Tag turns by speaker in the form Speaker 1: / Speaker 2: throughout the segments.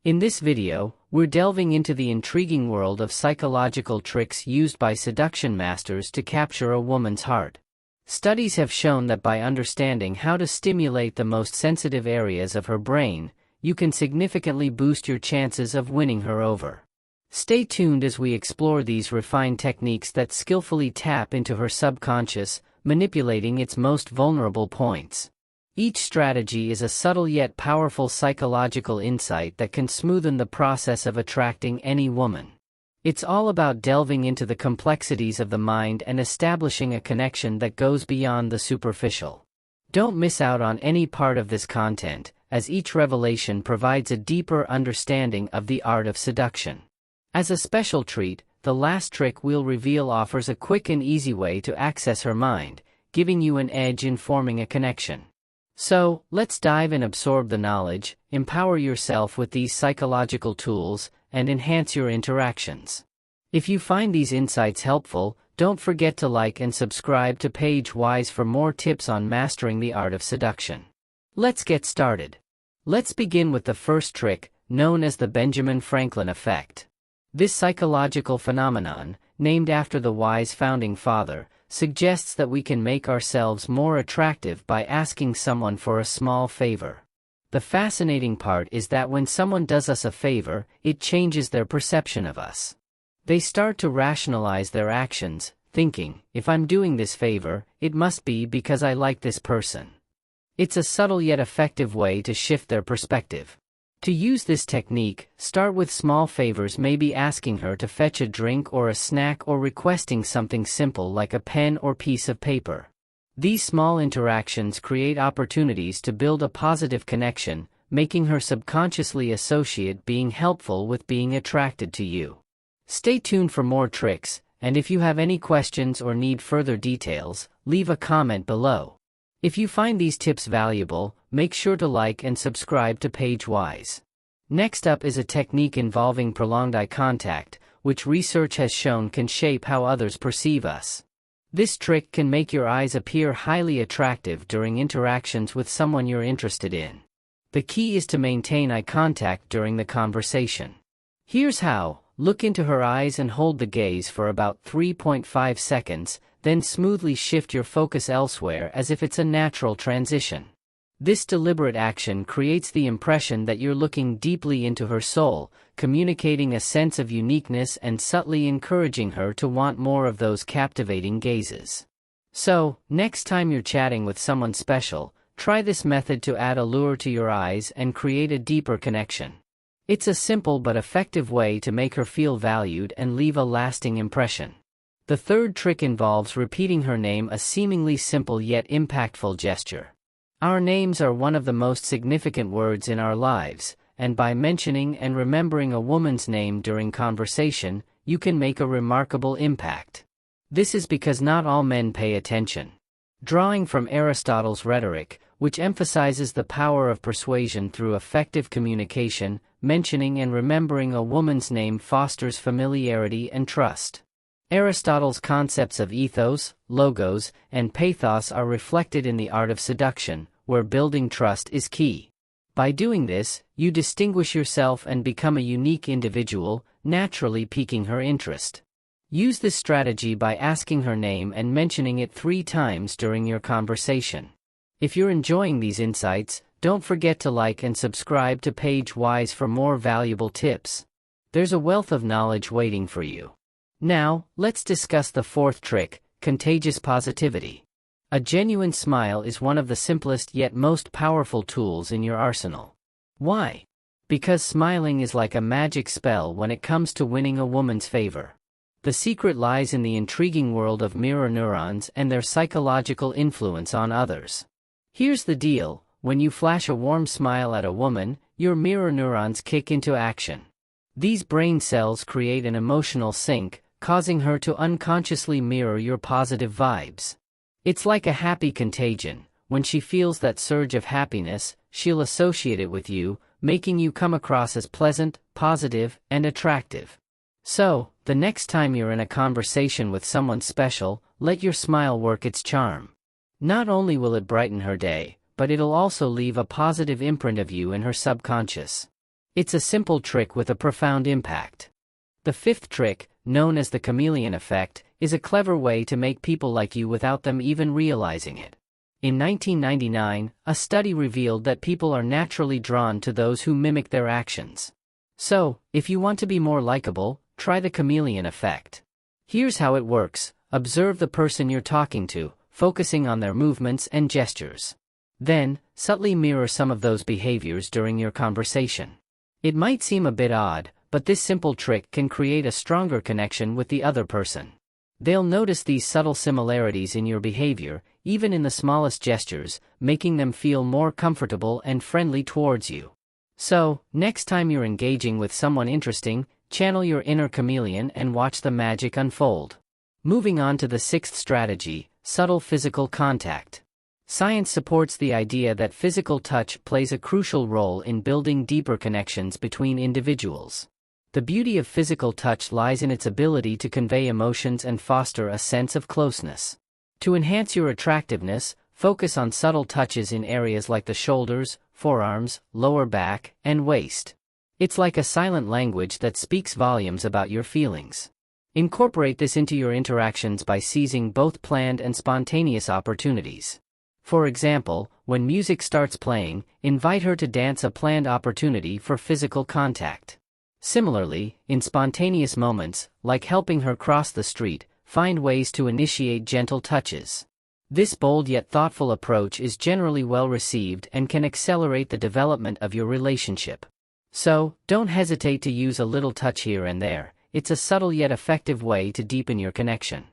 Speaker 1: In this video, we're delving into the intriguing world of psychological tricks used by seduction masters to capture a woman's heart. Studies have shown that by understanding how to stimulate the most sensitive areas of her brain, you can significantly boost your chances of winning her over. Stay tuned as we explore these refined techniques that skillfully tap into her subconscious, manipulating its most vulnerable points. Each strategy is a subtle yet powerful psychological insight that can smoothen the process of attracting any woman. It's all about delving into the complexities of the mind and establishing a connection that goes beyond the superficial. Don't miss out on any part of this content, as each revelation provides a deeper understanding of the art of seduction. As a special treat, the last trick we'll reveal offers a quick and easy way to access her mind, giving you an edge in forming a connection. So, let's dive and absorb the knowledge, empower yourself with these psychological tools, and enhance your interactions. If you find these insights helpful, don't forget to like and subscribe to Pagewise for more tips on mastering the art of seduction. Let's get started. Let's begin with the first trick, known as the Benjamin Franklin effect. This psychological phenomenon, named after the wise founding father, suggests that we can make ourselves more attractive by asking someone for a small favor. The fascinating part is that when someone does us a favor, it changes their perception of us. They start to rationalize their actions, thinking, if I'm doing this favor, it must be because I like this person. It's a subtle yet effective way to shift their perspective. To use this technique, start with small favors, maybe asking her to fetch a drink or a snack or requesting something simple like a pen or piece of paper. These small interactions create opportunities to build a positive connection, making her subconsciously associate being helpful with being attracted to you. Stay tuned for more tricks, and if you have any questions or need further details, leave a comment below. If you find these tips valuable, make sure to like and subscribe to Pagewise. Next up is a technique involving prolonged eye contact, which research has shown can shape how others perceive us. This trick can make your eyes appear highly attractive during interactions with someone you're interested in. The key is to maintain eye contact during the conversation. Here's how: look into her eyes and hold the gaze for about 3.5 seconds, then smoothly shift your focus elsewhere as if it's a natural transition. This deliberate action creates the impression that you're looking deeply into her soul, communicating a sense of uniqueness and subtly encouraging her to want more of those captivating gazes. So, next time you're chatting with someone special, try this method to add allure to your eyes and create a deeper connection. It's a simple but effective way to make her feel valued and leave a lasting impression. The third trick involves repeating her name, a seemingly simple yet impactful gesture. Our names are one of the most significant words in our lives, and by mentioning and remembering a woman's name during conversation, you can make a remarkable impact. This is because not all men pay attention. Drawing from Aristotle's rhetoric, which emphasizes the power of persuasion through effective communication, mentioning and remembering a woman's name fosters familiarity and trust. Aristotle's concepts of ethos, logos, and pathos are reflected in the art of seduction, where building trust is key. By doing this, you distinguish yourself and become a unique individual, naturally piquing her interest. Use this strategy by asking her name and mentioning it 3 times during your conversation. If you're enjoying these insights, don't forget to like and subscribe to Pagewise for more valuable tips. There's a wealth of knowledge waiting for you. Now, let's discuss the fourth trick, contagious positivity. A genuine smile is one of the simplest yet most powerful tools in your arsenal. Why? Because smiling is like a magic spell when it comes to winning a woman's favor. The secret lies in the intriguing world of mirror neurons and their psychological influence on others. Here's the deal: when you flash a warm smile at a woman, your mirror neurons kick into action. These brain cells create an emotional sync, causing her to unconsciously mirror your positive vibes. It's like a happy contagion. When she feels that surge of happiness, she'll associate it with you, making you come across as pleasant, positive, and attractive. So, the next time you're in a conversation with someone special, let your smile work its charm. Not only will it brighten her day, but it'll also leave a positive imprint of you in her subconscious. It's a simple trick with a profound impact. The fifth trick, known as the chameleon effect, is a clever way to make people like you without them even realizing it. In 1999, a study revealed that people are naturally drawn to those who mimic their actions. So, if you want to be more likable, try the chameleon effect. Here's how it works. Observe the person you're talking to, focusing on their movements and gestures. Then, subtly mirror some of those behaviors during your conversation. It might seem a bit odd, but this simple trick can create a stronger connection with the other person. They'll notice these subtle similarities in your behavior, even in the smallest gestures, making them feel more comfortable and friendly towards you. So, next time you're engaging with someone interesting, channel your inner chameleon and watch the magic unfold. Moving on to the sixth strategy, subtle physical contact. Science supports the idea that physical touch plays a crucial role in building deeper connections between individuals. The beauty of physical touch lies in its ability to convey emotions and foster a sense of closeness. To enhance your attractiveness, focus on subtle touches in areas like the shoulders, forearms, lower back, and waist. It's like a silent language that speaks volumes about your feelings. Incorporate this into your interactions by seizing both planned and spontaneous opportunities. For example, when music starts playing, invite her to dance, a planned opportunity for physical contact. Similarly, in spontaneous moments, like helping her cross the street, find ways to initiate gentle touches. This bold yet thoughtful approach is generally well received and can accelerate the development of your relationship. So, don't hesitate to use a little touch here and there. It's a subtle yet effective way to deepen your connection.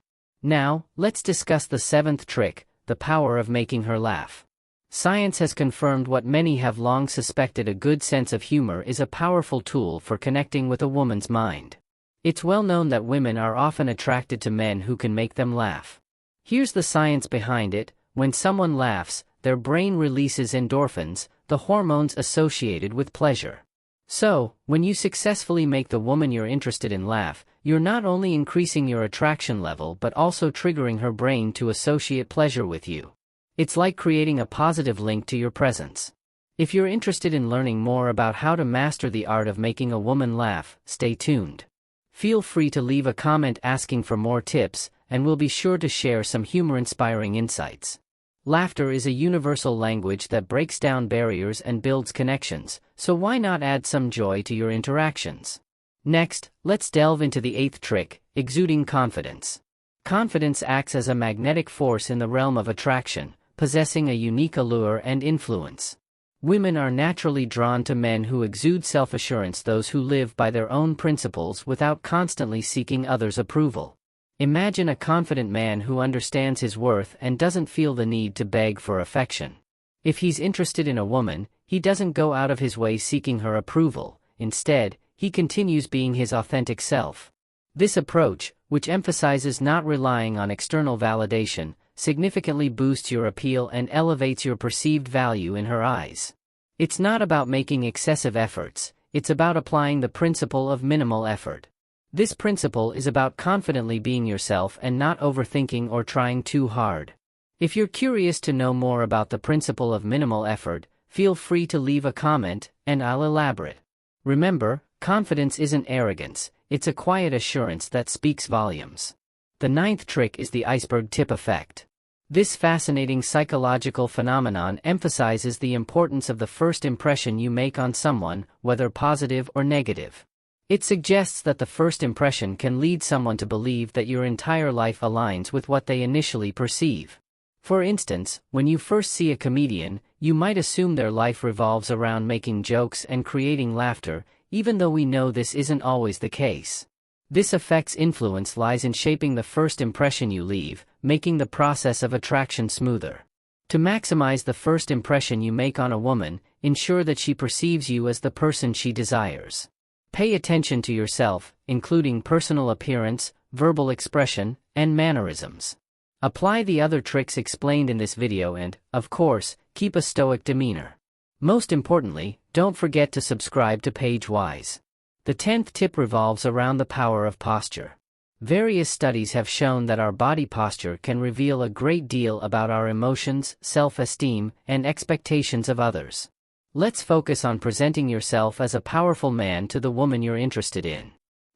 Speaker 1: Now, let's discuss the seventh trick, the power of making her laugh. Science has confirmed what many have long suspected: a good sense of humor is a powerful tool for connecting with a woman's mind. It's well known that women are often attracted to men who can make them laugh. Here's the science behind it. When someone laughs, their brain releases endorphins, the hormones associated with pleasure. So, when you successfully make the woman you're interested in laugh, you're not only increasing your attraction level but also triggering her brain to associate pleasure with you. It's like creating a positive link to your presence. If you're interested in learning more about how to master the art of making a woman laugh, stay tuned. Feel free to leave a comment asking for more tips, and we'll be sure to share some humor-inspiring insights. Laughter is a universal language that breaks down barriers and builds connections, so why not add some joy to your interactions? Next, let's delve into the eighth trick, exuding confidence. Confidence acts as a magnetic force in the realm of attraction, possessing a unique allure and influence. Women are naturally drawn to men who exude self-assurance, those who live by their own principles without constantly seeking others' approval. Imagine a confident man who understands his worth and doesn't feel the need to beg for affection. If he's interested in a woman, he doesn't go out of his way seeking her approval. Instead, he continues being his authentic self. This approach, which emphasizes not relying on external validation, significantly boosts your appeal and elevates your perceived value in her eyes. It's not about making excessive efforts, it's about applying the principle of minimal effort. This principle is about confidently being yourself and not overthinking or trying too hard. If you're curious to know more about the principle of minimal effort, feel free to leave a comment, and I'll elaborate. Remember, confidence isn't arrogance, it's a quiet assurance that speaks volumes. The ninth trick is the iceberg tip effect. This fascinating psychological phenomenon emphasizes the importance of the first impression you make on someone, whether positive or negative. It suggests that the first impression can lead someone to believe that your entire life aligns with what they initially perceive. For instance, when you first see a comedian, you might assume their life revolves around making jokes and creating laughter, even though we know this isn't always the case. This effect's influence lies in shaping the first impression you leave, making the process of attraction smoother. To maximize the first impression you make on a woman, ensure that she perceives you as the person she desires. Pay attention to yourself, including personal appearance, verbal expression, and mannerisms. Apply the other tricks explained in this video and, of course, keep a stoic demeanor. Most importantly, don't forget to subscribe to Pagewise. The 10th tip revolves around the power of posture. Various studies have shown that our body posture can reveal a great deal about our emotions, self-esteem, and expectations of others. Let's focus on presenting yourself as a powerful man to the woman you're interested in.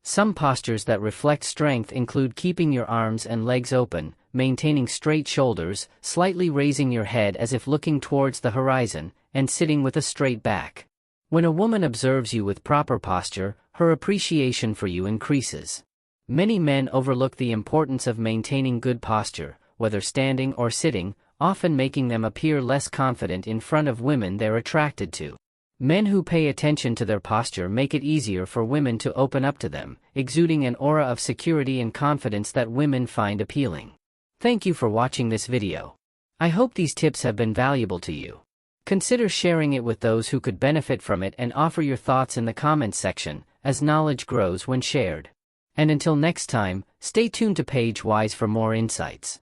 Speaker 1: Some postures that reflect strength include keeping your arms and legs open, maintaining straight shoulders, slightly raising your head as if looking towards the horizon, and sitting with a straight back. When a woman observes you with proper posture, her appreciation for you increases. Many men overlook the importance of maintaining good posture, whether standing or sitting, often making them appear less confident in front of women they're attracted to. Men who pay attention to their posture make it easier for women to open up to them, exuding an aura of security and confidence that women find appealing. Thank you for watching this video. I hope these tips have been valuable to you. Consider sharing it with those who could benefit from it and offer your thoughts in the comments section, as knowledge grows when shared. And until next time, stay tuned to Pagewise for more insights.